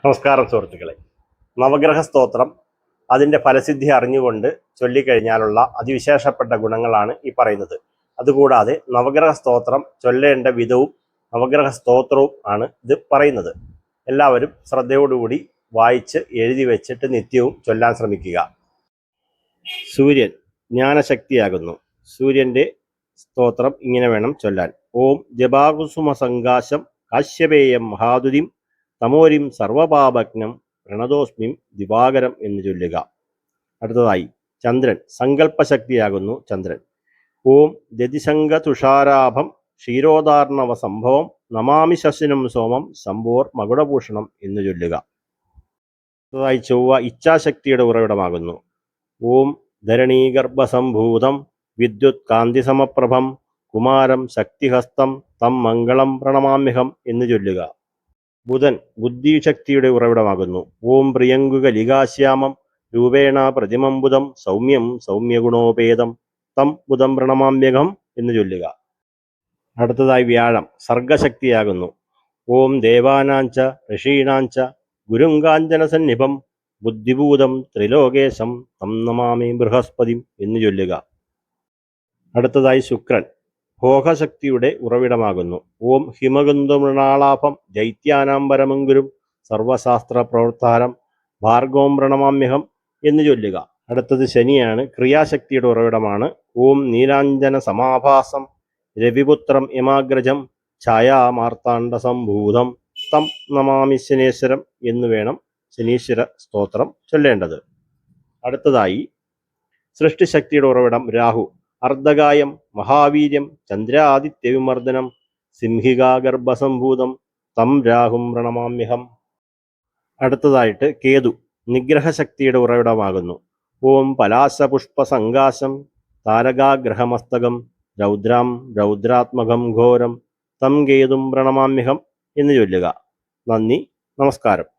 നമസ്കാരം സുഹൃത്തുക്കളെ. നവഗ്രഹ സ്തോത്രം അതിൻ്റെ ഫലസിദ്ധി അറിഞ്ഞുകൊണ്ട് ചൊല്ലിക്കഴിഞ്ഞാലുള്ള അതിവിശേഷപ്പെട്ട ഗുണങ്ങളാണ് ഈ പറയുന്നത്. അതുകൂടാതെ നവഗ്രഹ സ്തോത്രം ചൊല്ലേണ്ട വിധവും നവഗ്രഹ സ്തോത്രവും ആണ് ഇത് പറയുന്നത്. എല്ലാവരും ശ്രദ്ധയോടുകൂടി വായിച്ച് എഴുതി വെച്ചിട്ട് നിത്യവും ചൊല്ലാൻ ശ്രമിക്കുക. സൂര്യൻ ജ്ഞാനശക്തിയാകുന്നു. സൂര്യൻ്റെ സ്തോത്രം ഇങ്ങനെ വേണം ചൊല്ലാൻ. ഓം ജപാകുസുമ സങ്കാശം കാശ്യപേയം മഹാതുരിം തമോരിം സർവപാപജ്ഞം പ്രണതോസ്മിം ദിവാകരം എന്ന് ചൊല്ലുക. അടുത്തതായി ചന്ദ്രൻ സങ്കല്പശക്തിയാകുന്നു. ചന്ദ്രൻ ഓം ദതിശങ്ക തുഷാരാഭം ക്ഷീരോദാർണവ സംഭവം നമാമി ശശിനം സോമം ശംഭോർ മകുടഭൂഷണം എന്ന് ചൊല്ലുക. അടുത്തതായി ചൊവ്വ ഇച്ഛാശക്തിയുടെ ഉറവിടമാകുന്നു. ഓം ധരണീഗർഭസംഭൂതം വിദ്യുത് കാന്തിസമപ്രഭം കുമാരം ശക്തിഹസ്തം തം മംഗളം പ്രണമാമ്യഹം എന്ന് ചൊല്ലുക. ബുധൻ ബുദ്ധിശക്തിയുടെ ഉറവിടമാകുന്നു. ഓം പ്രിയങ്കുകലികാശ്യാമം രൂപേണ പ്രതിമം ബുധം സൗമ്യം സൗമ്യഗുണോപേതം തം ബുധം പ്രണമാമ്യകം എന്ന് ചൊല്ലുക. അടുത്തതായി വ്യാഴം സർഗശക്തിയാകുന്നു. ഓം ദേവാനാഞ്ച ഋഷീണാഞ്ച ഗുരുങ്കാഞ്ചനസന്നിഭം ബുദ്ധിഭൂതം ത്രിലോകേശം തം നമാമി ബൃഹസ്പതി എന്ന് ചൊല്ലുക. അടുത്തതായി ശുക്രൻ ഭോഗശക്തിയുടെ ഉറവിടമാകുന്നു. ഓം ഹിമകുന്ദമൃണാളാഭം ദൈത്യാനാംബരമങ്കുരും സർവശാസ്ത്ര പ്രവർത്താരം ഭാർഗവം പ്രണമാമ്യഹം എന്ന് ചൊല്ലുക. അടുത്തത് ശനിയാണ്. ക്രിയാശക്തിയുടെ ഉറവിടമാണ്. ഓം നീലാഞ്ജന സമാഭാസം രവിപുത്രം യമാഗ്രജം ഛായാമാർത്താണ്ഡ സംഭൂതം തം നമാമി ശനീശ്വരം എന്ന് വേണം ശനീശ്വര സ്തോത്രം ചൊല്ലേണ്ടത്. അടുത്തതായി സൃഷ്ടിശക്തിയുടെ ഉറവിടം രാഹു അർദ്ധകായം മഹാവീര്യം ചന്ദ്രാദിത്യവിമർദ്ദനം സിംഹികാഗർഭസംഭൂതം തം രാഹും പ്രണമാമ്യഹം. അടുത്തതായിട്ട് കേതു നിഗ്രഹശക്തിയുടെ ഉറവിടമാകുന്നു. ഓം പലാശപുഷ്പസങ്കാശം താരകാഗ്രഹമസ്തകം രൗദ്രാം രൗദ്രാത്മകം ഘോരം തം കേതും പ്രണമാമ്യഹം എന്ന് ചൊല്ലുക. നന്ദി, നമസ്കാരം.